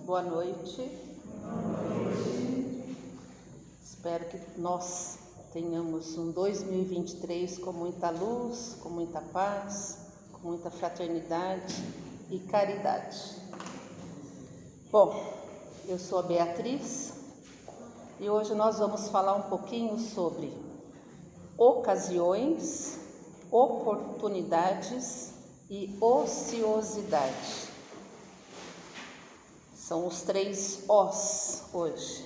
Boa noite. Espero que nós tenhamos um 2023 com muita luz, com muita paz, com muita fraternidade e caridade. Bom, eu sou a Beatriz e hoje nós vamos falar um pouquinho sobre ocasiões, oportunidades e ociosidade. São os 3 Os hoje.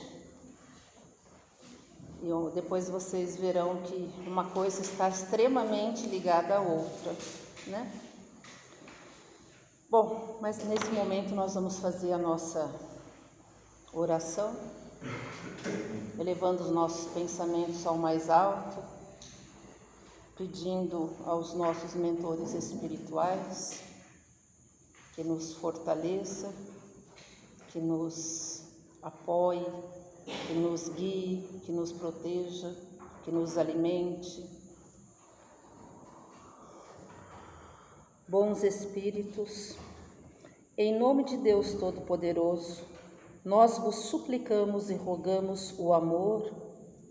E depois vocês verão que uma coisa está extremamente ligada à outra, né? Bom, mas nesse momento nós vamos fazer a nossa oração, elevando os nossos pensamentos ao mais alto, pedindo aos nossos mentores espirituais que nos fortaleça, que nos apoie, que nos guie, que nos proteja, que nos alimente. Bons Espíritos, em nome de Deus Todo-Poderoso, nós vos suplicamos e rogamos o amor,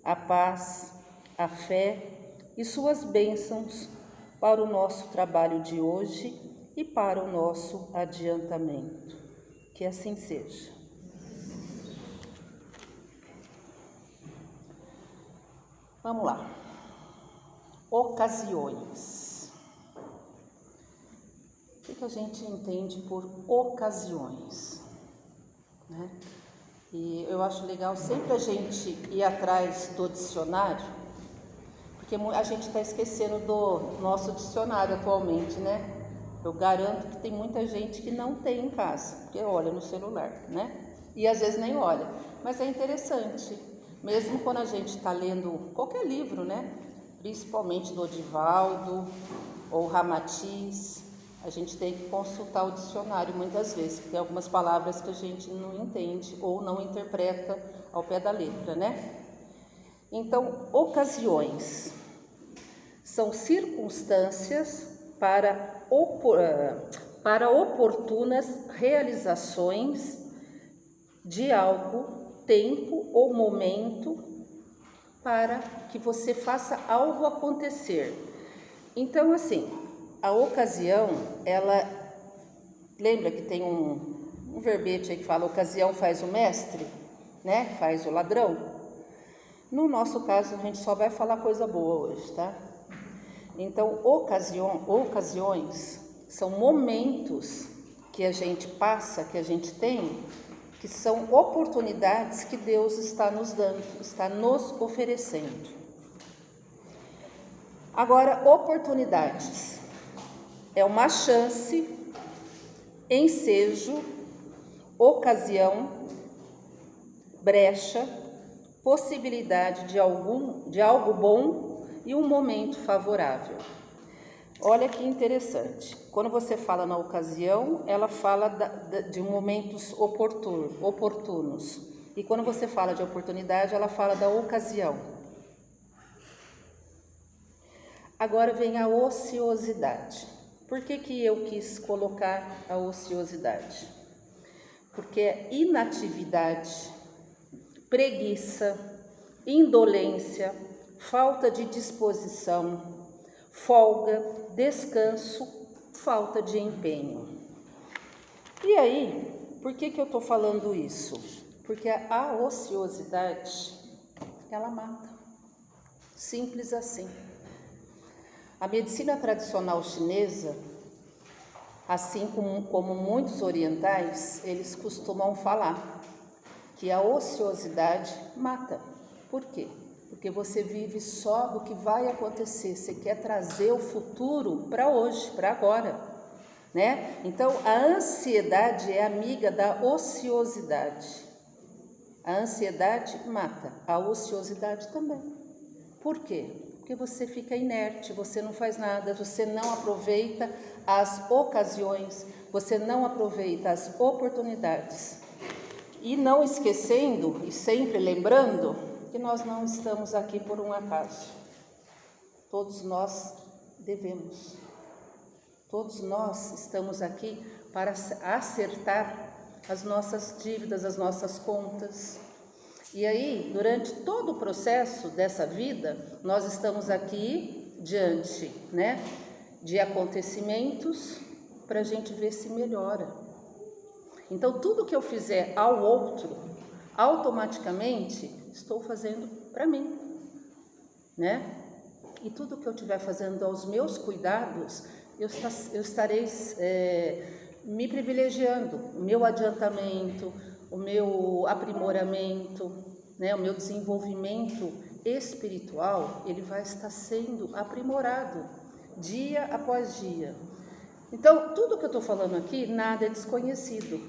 a paz, a fé e suas bênçãos para o nosso trabalho de hoje e para o nosso adiantamento. Que assim seja. Vamos lá. Ocasiões. O que a gente entende por ocasiões, né? E eu acho legal sempre a gente ir atrás do dicionário, porque a gente está esquecendo do nosso dicionário atualmente, né? Eu garanto que tem muita gente que não tem em casa, porque olha no celular, né? E às vezes nem olha, mas é interessante, mesmo quando a gente está lendo qualquer livro, né? Principalmente do Divaldo ou Ramatiz, a gente tem que consultar o dicionário muitas vezes, que tem algumas palavras que a gente não entende ou não interpreta ao pé da letra, né? Então, ocasiões são circunstâncias para oportunas realizações de algo, tempo ou momento para que você faça algo acontecer. Então, assim, a ocasião, ela... Lembra que tem um verbete aí que fala: ocasião faz o mestre, né? Faz o ladrão. No nosso caso, a gente só vai falar coisa boa hoje, tá? Então, ocasiões são momentos que a gente passa, que a gente tem, que são oportunidades que Deus está nos dando, está nos oferecendo. Agora, oportunidades é uma chance, ensejo, ocasião, brecha, possibilidade de algo bom e um momento favorável. Olha que interessante. Quando você fala na ocasião, ela fala de momentos oportunos. E quando você fala de oportunidade, ela fala da ocasião. Agora vem a ociosidade. Por que eu quis colocar a ociosidade? Porque é inatividade, preguiça, indolência, falta de disposição, folga, descanso, falta de empenho. E aí, por que eu estou falando isso? Porque a ociosidade, ela mata. Simples assim. A medicina tradicional chinesa, assim como muitos orientais, eles costumam falar que a ociosidade mata. Por quê? Porque você vive só do que vai acontecer, você quer trazer o futuro para hoje, para agora, né? Então, a ansiedade é amiga da ociosidade. A ansiedade mata, a ociosidade também. Por quê? Porque você fica inerte, você não faz nada, você não aproveita as ocasiões, você não aproveita as oportunidades. E não esquecendo, e sempre lembrando, que nós não estamos aqui por um acaso. Todos nós devemos. Todos nós estamos aqui para acertar as nossas dívidas, as nossas contas. E aí, durante todo o processo dessa vida, nós estamos aqui diante, né, de acontecimentos para a gente ver se melhora. Então, tudo que eu fizer ao outro, automaticamente estou fazendo para mim, né? E tudo que eu estiver fazendo aos meus cuidados, eu estarei me privilegiando, o meu adiantamento, o meu aprimoramento, né, o meu desenvolvimento espiritual, ele vai estar sendo aprimorado dia após dia. Então, tudo que eu estou falando aqui, nada é desconhecido,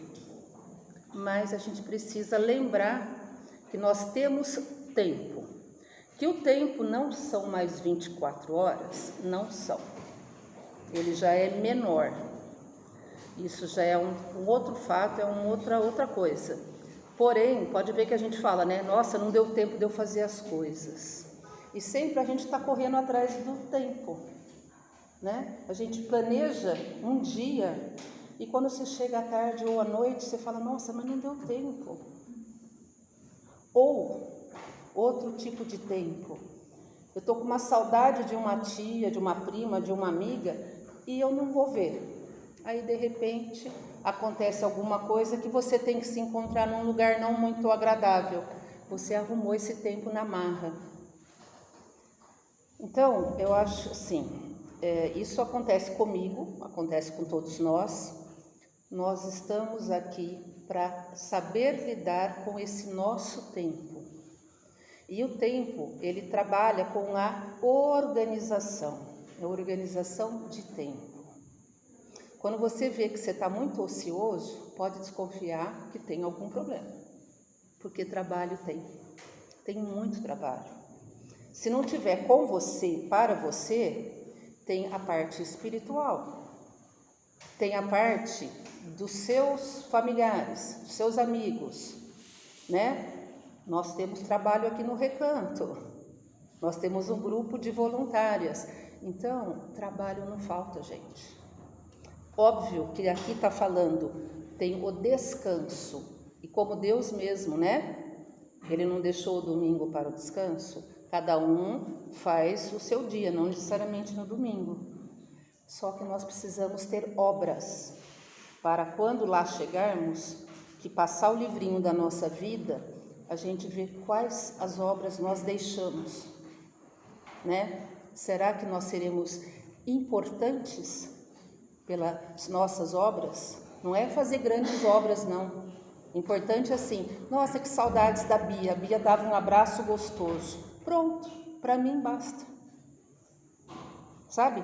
mas a gente precisa lembrar que nós temos tempo, que o tempo não são mais 24 horas, não são, ele já é menor. Isso já é um outro fato, é outra coisa. Porém, pode ver que a gente fala, né? Nossa, não deu tempo de eu fazer as coisas. E sempre a gente está correndo atrás do tempo, né? A gente planeja um dia e quando você chega à tarde ou à noite, você fala, nossa, mas não deu tempo. Ou outro tipo de tempo. Eu estou com uma saudade de uma tia, de uma prima, de uma amiga e eu não vou ver. Aí, de repente, acontece alguma coisa que você tem que se encontrar num lugar não muito agradável. Você arrumou esse tempo na marra. Então, eu acho assim, isso acontece comigo, acontece com todos nós. Nós estamos aqui para saber lidar com esse nosso tempo. E o tempo, ele trabalha com a organização de tempo. Quando você vê que você está muito ocioso, pode desconfiar que tem algum problema, porque trabalho tem muito trabalho. Se não tiver com você, para você, tem a parte espiritual, tem a parte dos seus familiares, dos seus amigos, né? Nós temos trabalho aqui no Recanto, nós temos um grupo de voluntárias, então trabalho não falta, gente. Óbvio que aqui está falando, tem o descanso, e como Deus mesmo, né? Ele não deixou o domingo para o descanso, cada um faz o seu dia, não necessariamente no domingo. Só que nós precisamos ter obras, para quando lá chegarmos, que passar o livrinho da nossa vida, a gente ver quais as obras nós deixamos, né? Será que nós seremos importantes pelas nossas obras? Não é fazer grandes obras, não. Importante assim, nossa, que saudades da Bia, a Bia dava um abraço gostoso. Pronto, para mim basta. Sabe?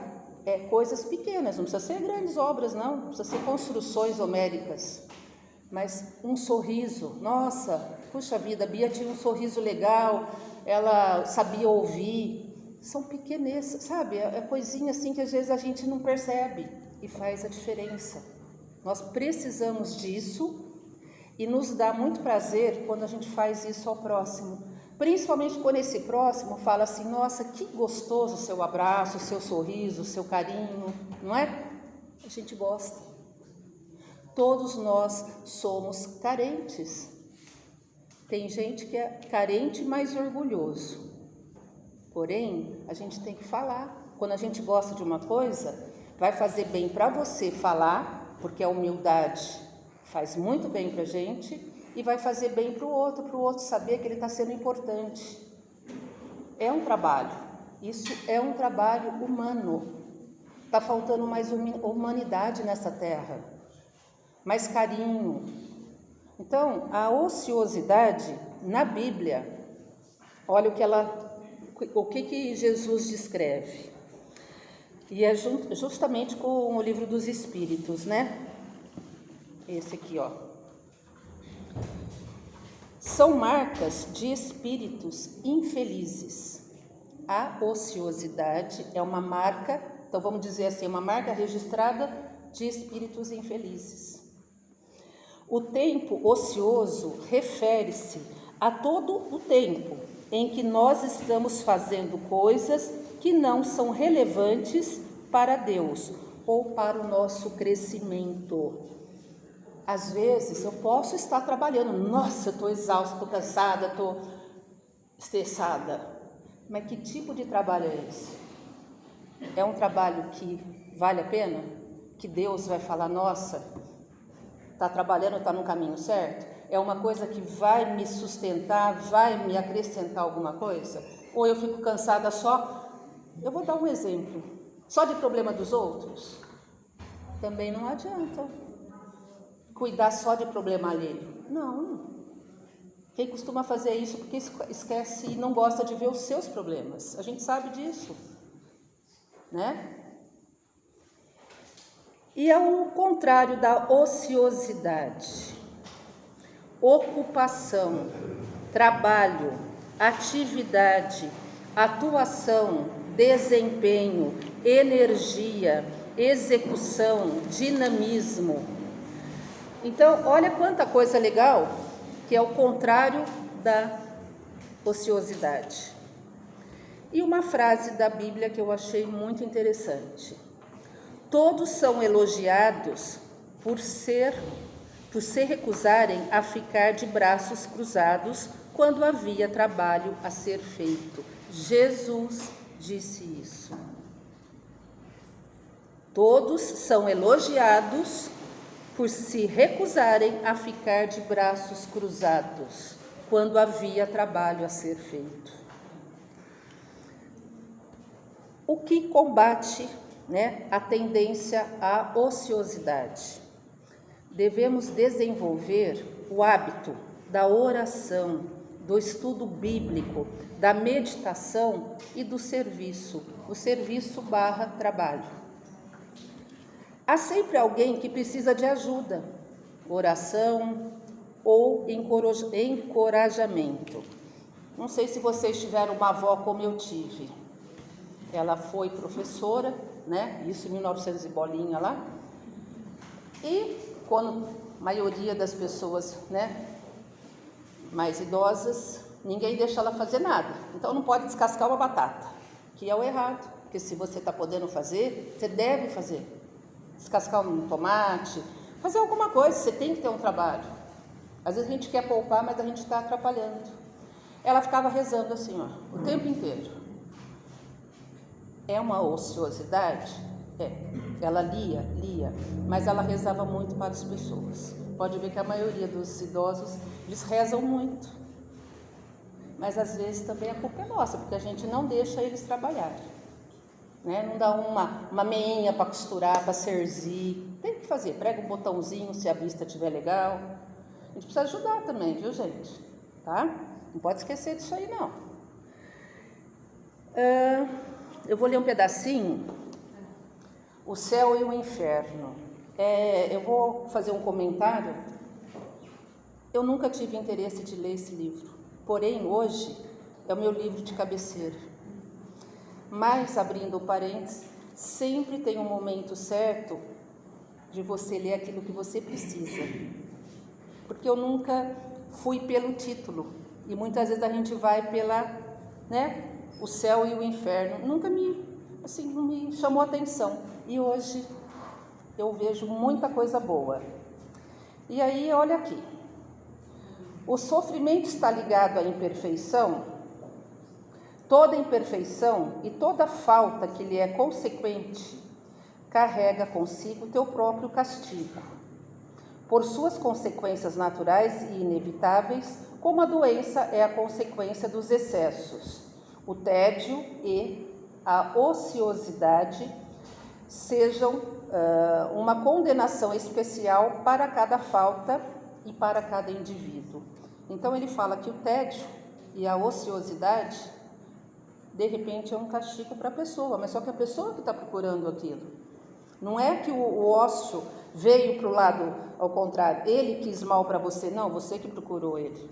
Coisas pequenas, não precisa ser grandes obras, não precisa ser construções homéricas. Mas um sorriso, nossa, puxa vida, a Bia tinha um sorriso legal, ela sabia ouvir. São pequenezas, sabe? É coisinha assim que às vezes a gente não percebe e faz a diferença. Nós precisamos disso e nos dá muito prazer quando a gente faz isso ao próximo. Principalmente quando esse próximo fala assim, nossa, que gostoso o seu abraço, o seu sorriso, o seu carinho, não é? A gente gosta. Todos nós somos carentes. Tem gente que é carente, mas orgulhoso. Porém, a gente tem que falar. Quando a gente gosta de uma coisa, vai fazer bem para você falar, porque a humildade faz muito bem para a gente, e vai fazer bem para o outro saber que ele está sendo importante. É um trabalho, isso é um trabalho humano. Está faltando mais humanidade nessa terra, mais carinho. Então, a ociosidade na Bíblia, olha o que Jesus descreve. E é justamente com o livro dos Espíritos, né? Esse aqui, ó. São marcas de espíritos infelizes. A ociosidade é uma marca, então vamos dizer assim, uma marca registrada de espíritos infelizes. O tempo ocioso refere-se a todo o tempo em que nós estamos fazendo coisas que não são relevantes para Deus ou para o nosso crescimento. Às vezes eu posso estar trabalhando, nossa, eu estou exausta, estou cansada, estou estressada. Mas que tipo de trabalho é esse? É um trabalho que vale a pena? Que Deus vai falar, nossa, está trabalhando, está no caminho certo? É uma coisa que vai me sustentar, vai me acrescentar alguma coisa? Ou eu fico cansada só? Eu vou dar um exemplo. Só de problema dos outros? Também não adianta. Cuidar só de problema alheio? Não. Quem costuma fazer isso porque esquece e não gosta de ver os seus problemas. A gente sabe disso, né? E ao contrário da ociosidade, ocupação, trabalho, atividade, atuação, desempenho, energia, execução, dinamismo. Então, olha quanta coisa legal, que é o contrário da ociosidade. E uma frase da Bíblia que eu achei muito interessante. Todos são elogiados por se recusarem a ficar de braços cruzados quando havia trabalho a ser feito. Jesus disse isso. Todos são elogiados por se recusarem a ficar de braços cruzados quando havia trabalho a ser feito. O que combate, a tendência à ociosidade? Devemos desenvolver o hábito da oração, do estudo bíblico, da meditação e do serviço, o serviço / trabalho. Há sempre alguém que precisa de ajuda, oração ou encorajamento. Não sei se vocês tiveram uma avó como eu tive. Ela foi professora, isso em 1900 e bolinha lá. E quando a maioria das pessoas, mais idosas, ninguém deixa ela fazer nada. Então não pode descascar uma batata, que é o errado. Porque se você está podendo fazer, você deve fazer. Descascar um tomate, fazer alguma coisa, você tem que ter um trabalho. Às vezes a gente quer poupar, mas a gente está atrapalhando. Ela ficava rezando assim, o tempo inteiro. É uma ociosidade? É. Ela lia, mas ela rezava muito para as pessoas. Pode ver que a maioria dos idosos, eles rezam muito. Mas às vezes também a culpa é nossa, porque a gente não deixa eles trabalharem. Não dá uma meinha para costurar, para cerzir. Tem que fazer, prega um botãozinho se a vista estiver legal. A gente precisa ajudar também, viu, gente? Tá? Não pode esquecer disso aí, não. Eu vou ler um pedacinho. O céu e o inferno. Eu vou fazer um comentário. Eu nunca tive interesse de ler esse livro. Porém, hoje é o meu livro de cabeceira. Mas, abrindo o parênteses, sempre tem um momento certo de você ler aquilo que você precisa. Porque eu nunca fui pelo título. E muitas vezes a gente vai pela, o céu e o inferno. Nunca não me chamou atenção. E hoje eu vejo muita coisa boa. E aí, olha aqui. O sofrimento está ligado à imperfeição? Toda imperfeição e toda falta que lhe é consequente carrega consigo teu próprio castigo, por suas consequências naturais e inevitáveis, como a doença é a consequência dos excessos. O tédio e a ociosidade sejam uma condenação especial para cada falta e para cada indivíduo. Então ele fala que o tédio e a ociosidade, de repente, é um castigo para a pessoa, mas só que a pessoa que está procurando aquilo. Não é que o ócio veio para o lado ao contrário, ele quis mal para você, não, você que procurou ele.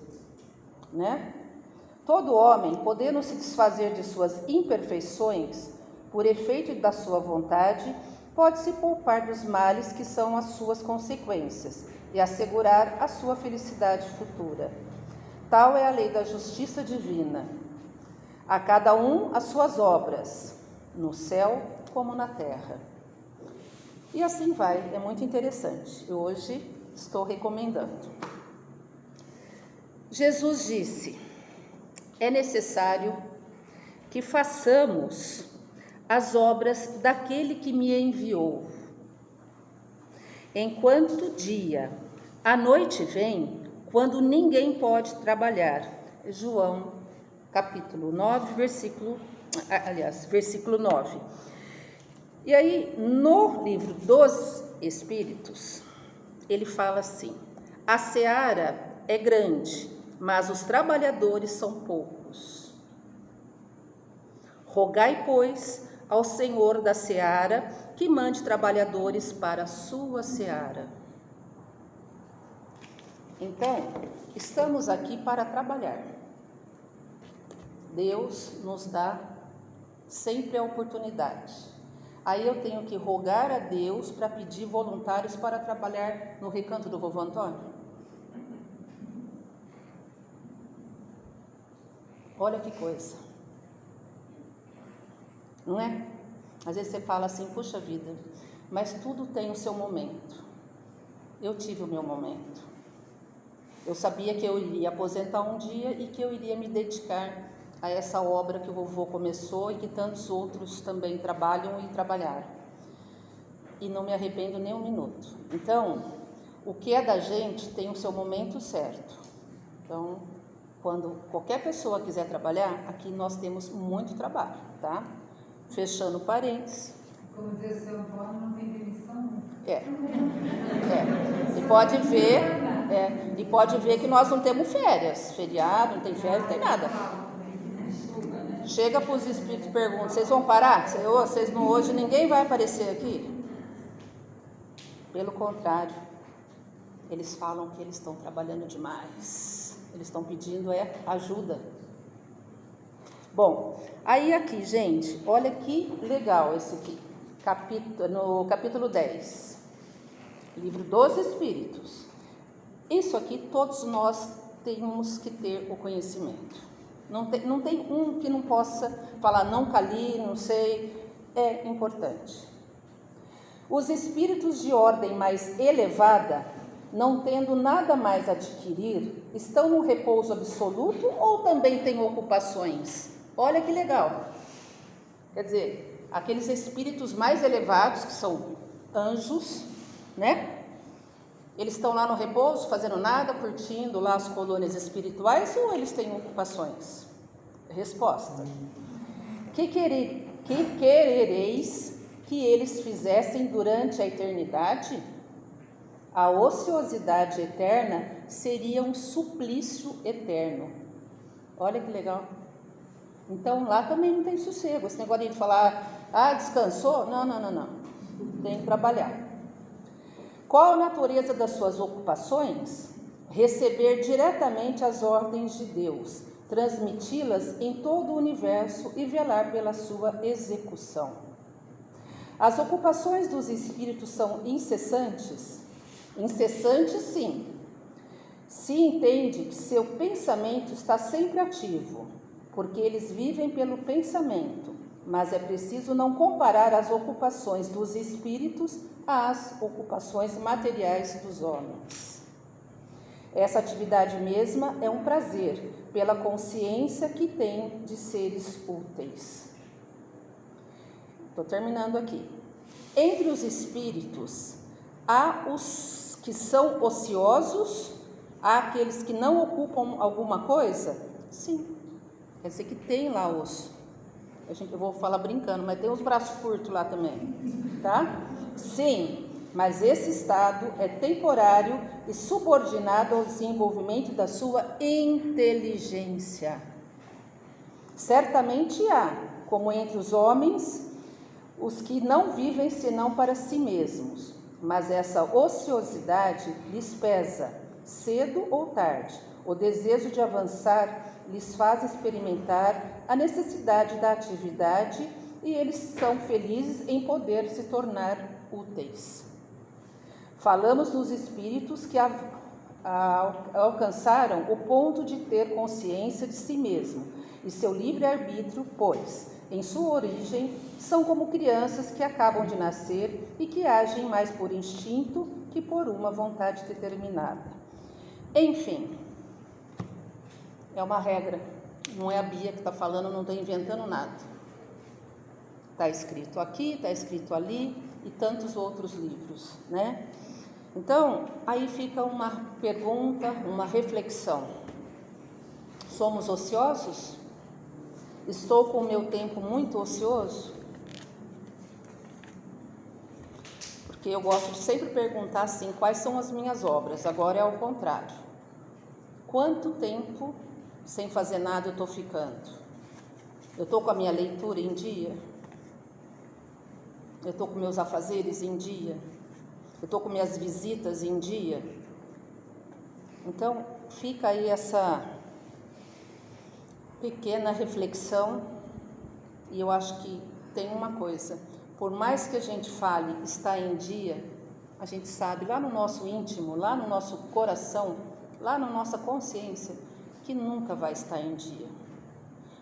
Todo homem, podendo se desfazer de suas imperfeições, por efeito da sua vontade, pode se poupar dos males que são as suas consequências e assegurar a sua felicidade futura. Tal é a lei da justiça divina. A cada um as suas obras, no céu como na terra. E assim vai, é muito interessante. Hoje estou recomendando. Jesus disse: é necessário que façamos as obras daquele que me enviou. Enquanto dia, a noite vem, quando ninguém pode trabalhar. João, capítulo 9, versículo 9. E aí, no livro dos Espíritos, ele fala assim: a seara é grande, mas os trabalhadores são poucos. Rogai, pois, ao Senhor da seara que mande trabalhadores para a sua seara. Então, estamos aqui para trabalhar. Deus nos dá sempre a oportunidade. Aí eu tenho que rogar a Deus para pedir voluntários para trabalhar no Recanto do Vovô Antônio? Olha que coisa. Não é? Às vezes você fala assim: puxa vida, mas tudo tem o seu momento. Eu tive o meu momento. Eu sabia que eu iria aposentar um dia e que eu iria me dedicar a essa obra que o vovô começou e que tantos outros também trabalham e trabalharam. E não me arrependo nem um minuto. Então, o que é da gente tem o seu momento certo. Então, quando qualquer pessoa quiser trabalhar, aqui nós temos muito trabalho, tá? Fechando parênteses. Como diz o seu Antônio, não tem demissão? E pode ver que nós não temos férias, feriado, não tem férias, não tem nada. Chega para os espíritos e pergunta: vocês vão parar? Vocês não, hoje ninguém vai aparecer aqui? Pelo contrário, eles falam que eles estão trabalhando demais, eles estão pedindo ajuda. Bom, aí aqui, gente, olha que legal esse aqui, no capítulo 10, livro dos Espíritos. Isso aqui todos nós temos que ter o conhecimento. Não tem um que não possa falar: nunca li, não sei. É importante. Os espíritos de ordem mais elevada, não tendo nada mais a adquirir, estão no repouso absoluto ou também têm ocupações? Olha que legal. Quer dizer, aqueles espíritos mais elevados, que são anjos, né? Eles estão lá no repouso, fazendo nada, curtindo lá as colônias espirituais, ou eles têm ocupações? Resposta: que querereis que eles fizessem durante a eternidade? A ociosidade eterna seria um suplício eterno. Olha que legal. Então lá também não tem sossego. Esse negócio de falar: descansou? Não. Tem que trabalhar. Qual a natureza das suas ocupações? Receber diretamente as ordens de Deus, transmiti-las em todo o universo e velar pela sua execução. As ocupações dos espíritos são incessantes? Incessantes, sim. Se entende que seu pensamento está sempre ativo, porque eles vivem pelo pensamento, mas é preciso não comparar as ocupações dos espíritos às ocupações materiais dos homens. Essa atividade mesma é um prazer, pela consciência que tem de seres úteis. Estou terminando aqui. Entre os espíritos, há os que são ociosos, há aqueles que não ocupam alguma coisa? Sim. Quer dizer que tem lá eu vou falar brincando, mas tem os braços curtos lá também, tá? Sim, mas esse estado é temporário e subordinado ao desenvolvimento da sua inteligência. Certamente há, como entre os homens, os que não vivem senão para si mesmos, mas essa ociosidade lhes pesa, cedo ou tarde. O desejo de avançar lhes faz experimentar a necessidade da atividade e eles são felizes em poder se tornar úteis. Falamos dos espíritos que alcançaram o ponto de ter consciência de si mesmo e seu livre-arbítrio, pois em sua origem, são como crianças que acabam de nascer e que agem mais por instinto que por uma vontade determinada. Enfim, é uma regra, não é a Bia que está falando, não estou inventando nada. Está escrito aqui, está escrito ali e tantos outros livros, né? Então, aí fica uma pergunta, uma reflexão. Somos ociosos? Estou com o meu tempo muito ocioso? Porque eu gosto de sempre perguntar assim, quais são as minhas obras? Agora é ao contrário. Quanto tempo sem fazer nada eu estou ficando? Eu estou com a minha leitura em dia? Eu estou com meus afazeres em dia? Eu estou com minhas visitas em dia? Então, fica aí essa pequena reflexão, e eu acho que tem uma coisa, por mais que a gente fale está em dia, a gente sabe lá no nosso íntimo, lá no nosso coração, lá na nossa consciência, que nunca vai estar em dia.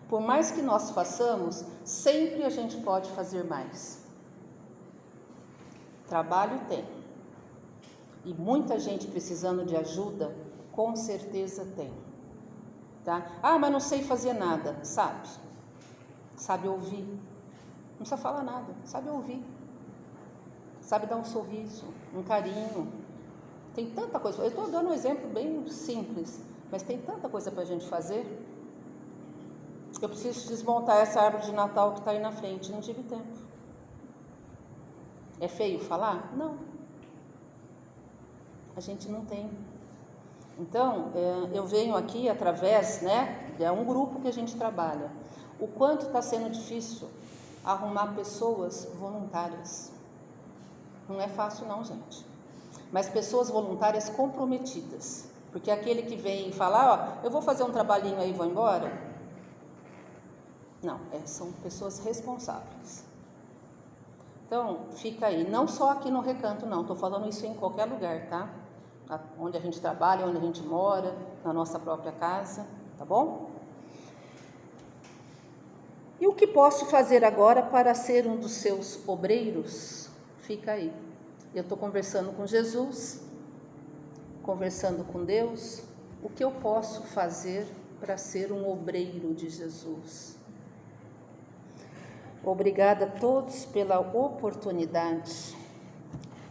Por mais que nós façamos, sempre a gente pode fazer mais. Trabalho tem, e muita gente precisando de ajuda, com certeza tem. Tá? Ah, mas não sei fazer nada. Sabe ouvir. Não precisa falar nada, sabe ouvir. Sabe dar um sorriso, um carinho. Tem tanta coisa. Eu estou dando um exemplo bem simples, mas tem tanta coisa para a gente fazer. Eu preciso desmontar essa árvore de Natal que está aí na frente, não tive tempo. É feio falar? Não. A gente não tem. Então, eu venho aqui através, é um grupo que a gente trabalha. O quanto está sendo difícil arrumar pessoas voluntárias. Não é fácil não, gente. Mas pessoas voluntárias comprometidas. Porque aquele que vem falar, eu vou fazer um trabalhinho aí e vou embora. Não, são pessoas responsáveis. Então, fica aí. Não só aqui no Recanto, não. Estou falando isso em qualquer lugar, tá? Onde a gente trabalha, onde a gente mora, na nossa própria casa, tá bom? E o que posso fazer agora para ser um dos seus obreiros? Fica aí. Eu estou conversando com Jesus, conversando com Deus. O que eu posso fazer para ser um obreiro de Jesus? Obrigada a todos pela oportunidade,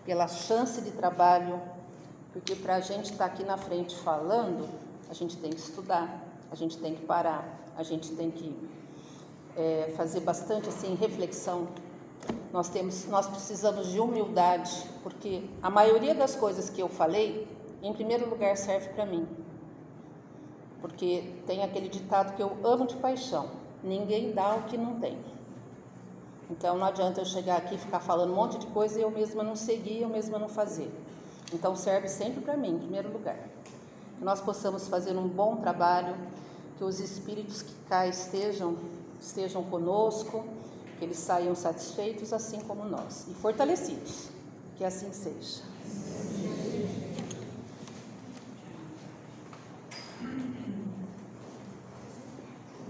pela chance de trabalho, porque para a gente estar aqui na frente falando, a gente tem que estudar, a gente tem que parar, a gente tem que fazer bastante assim, reflexão. Nós precisamos de humildade, porque a maioria das coisas que eu falei, em primeiro lugar, serve para mim. Porque tem aquele ditado que eu amo de paixão: ninguém dá o que não tem. Então não adianta eu chegar aqui e ficar falando um monte de coisa e eu mesma não seguir, eu mesma não fazer. Então serve sempre para mim, em primeiro lugar. Que nós possamos fazer um bom trabalho, que os espíritos que cá estejam conosco, que eles saiam satisfeitos assim como nós, e fortalecidos, que assim seja.